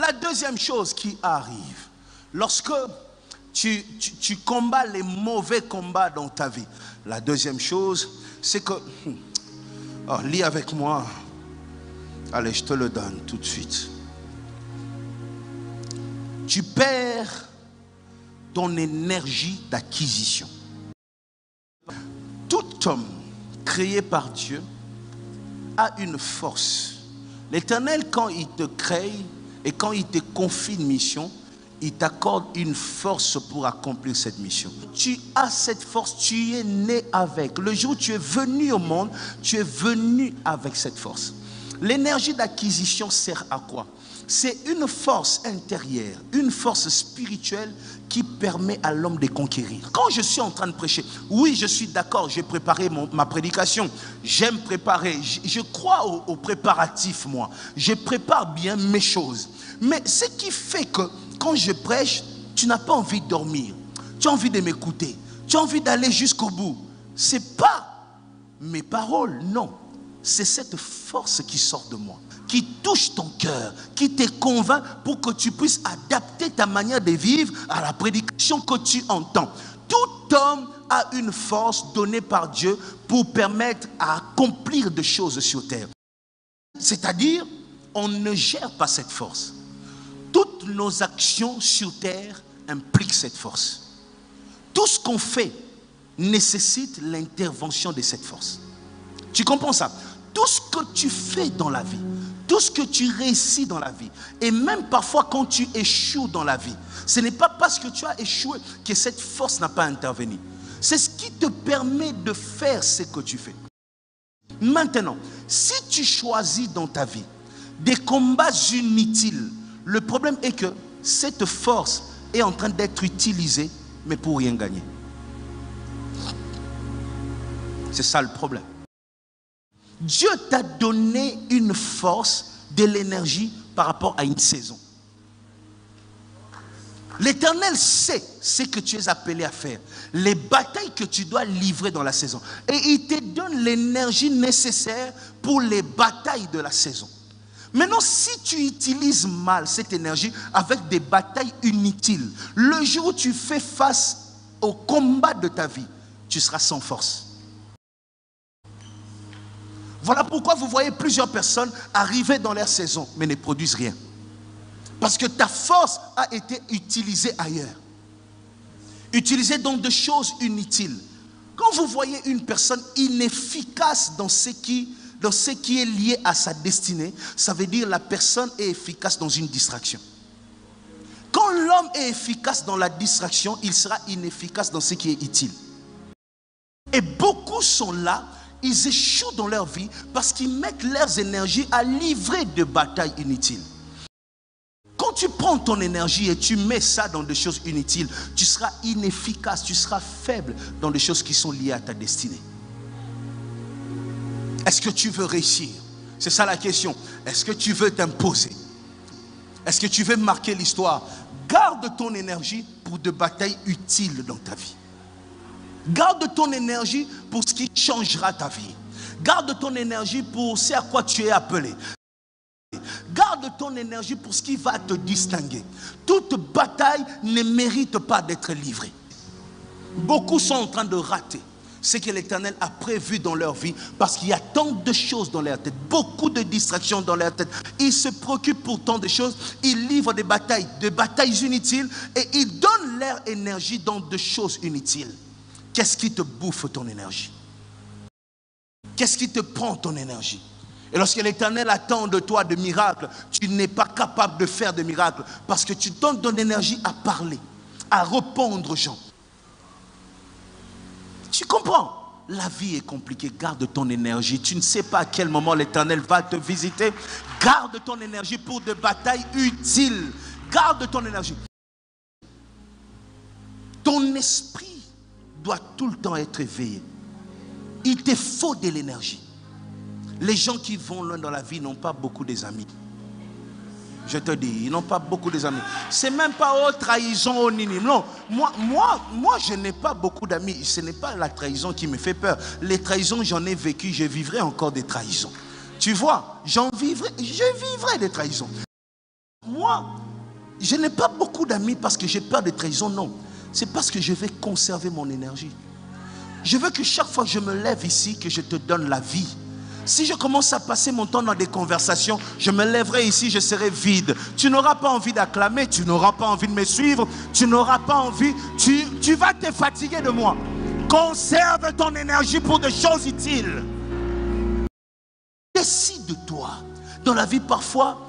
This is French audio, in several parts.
La deuxième chose qui arrive, lorsque tu combats les mauvais combats dans ta vie, la deuxième chose, c'est que, lis avec moi, allez, je te le donne tout de suite. Tu perds ton énergie d'acquisition. Tout homme créé par Dieu a une force. L'Éternel, quand il te crée et quand il te confie une mission, il t'accorde une force pour accomplir cette mission. Tu as cette force, tu es né avec. Le jour où tu es venu au monde, tu es venu avec cette force. L'énergie d'acquisition sert à quoi? C'est une force intérieure, une force spirituelle qui permet à l'homme de conquérir. Quand je suis en train de prêcher, oui, je suis d'accord, j'ai préparé ma prédication. J'aime préparer, je crois aux préparatifs, moi. Je prépare bien mes choses. Mais ce qui fait que quand je prêche, tu n'as pas envie de dormir. Tu as envie de m'écouter. Tu as envie d'aller jusqu'au bout. Ce n'est pas mes paroles, non. C'est cette force qui sort de moi, qui touche ton cœur, qui te convainc pour que tu puisses adapter ta manière de vivre à la prédication que tu entends. Tout homme a une force donnée par Dieu pour permettre à accomplir des choses sur terre. C'est-à-dire, on ne gère pas cette force. Toutes nos actions sur terre impliquent cette force. Tout ce qu'on fait nécessite l'intervention de cette force. Tu comprends ça? Tout ce que tu fais dans la vie, tout ce que tu réussis dans la vie, et même parfois quand tu échoues dans la vie, ce n'est pas parce que tu as échoué que cette force n'a pas intervenu. C'est ce qui te permet de faire ce que tu fais. Maintenant, si tu choisis dans ta vie des combats inutiles, le problème est que cette force est en train d'être utilisée, mais pour rien gagner. C'est ça le problème. Dieu t'a donné une force, de l'énergie par rapport à une saison. L'Éternel sait ce que tu es appelé à faire, les batailles que tu dois livrer dans la saison. Et il te donne l'énergie nécessaire pour les batailles de la saison. Maintenant, si tu utilises mal cette énergie avec des batailles inutiles, le jour où tu fais face au combat de ta vie, tu seras sans force. Voilà pourquoi vous voyez plusieurs personnes arriver dans leur saison, mais ne produisent rien. Parce que ta force a été utilisée ailleurs. Utilisée dans des choses inutiles. Quand vous voyez une personne inefficace dans ce qui est lié à sa destinée, ça veut dire la personne est efficace dans une distraction. Quand l'homme est efficace dans la distraction, il sera inefficace dans ce qui est utile. Et beaucoup sont là, ils échouent dans leur vie parce qu'ils mettent leurs énergies à livrer des batailles inutiles. Quand tu prends ton énergie et tu mets ça dans des choses inutiles, tu seras inefficace, tu seras faible dans des choses qui sont liées à ta destinée. Est-ce que tu veux réussir? C'est ça la question. Est-ce que tu veux t'imposer? Est-ce que tu veux marquer l'histoire? Garde ton énergie pour des batailles utiles dans ta vie. Garde ton énergie pour ce qui changera ta vie. Garde ton énergie pour ce à quoi tu es appelé. Garde ton énergie pour ce qui va te distinguer. Toute bataille ne mérite pas d'être livrée. Beaucoup sont en train de rater ce que l'Éternel a prévu dans leur vie parce qu'il y a tant de choses dans leur tête, beaucoup de distractions dans leur tête. Ils se préoccupent pour tant de choses, ils livrent des batailles inutiles et ils donnent leur énergie dans des choses inutiles. Qu'est-ce qui te bouffe ton énergie? Qu'est-ce qui te prend ton énergie? Et lorsque l'Éternel attend de toi des miracles, tu n'es pas capable de faire des miracles parce que tu donnes ton énergie à parler, à répondre aux gens. Tu comprends? La vie est compliquée. Garde ton énergie. Tu ne sais pas à quel moment l'Éternel va te visiter. Garde ton énergie pour des batailles utiles. Garde ton énergie. Ton esprit doit tout le temps être éveillé. Il te faut de l'énergie. Les gens qui vont loin dans la vie n'ont pas beaucoup d'amis. Je te dis, ils n'ont pas beaucoup d'amis. C'est même pas trahison au nini. Non, moi, je n'ai pas beaucoup d'amis. Ce n'est pas la trahison qui me fait peur. Les trahisons, j'en ai vécu. Je vivrai encore des trahisons. Tu vois, je vivrai des trahisons. Moi, je n'ai pas beaucoup d'amis parce que j'ai peur de trahison, non. C'est parce que je vais conserver mon énergie. Je veux que chaque fois que je me lève ici, que je te donne la vie. Si je commence à passer mon temps dans des conversations, je me lèverai ici, je serai vide. Tu n'auras pas envie d'acclamer, tu n'auras pas envie de me suivre, tu n'auras pas envie, tu vas te fatiguer de moi. Conserve ton énergie pour des choses utiles. Décide-toi. Dans la vie, parfois,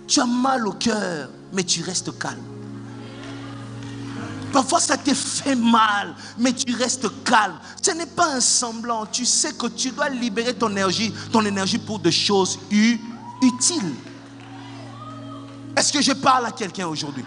tu as mal au cœur, mais tu restes calme. Parfois, ça te fait mal, mais tu restes calme. Ce n'est pas un semblant. Tu sais que tu dois libérer ton énergie pour des choses utiles. Est-ce que je parle à quelqu'un aujourd'hui?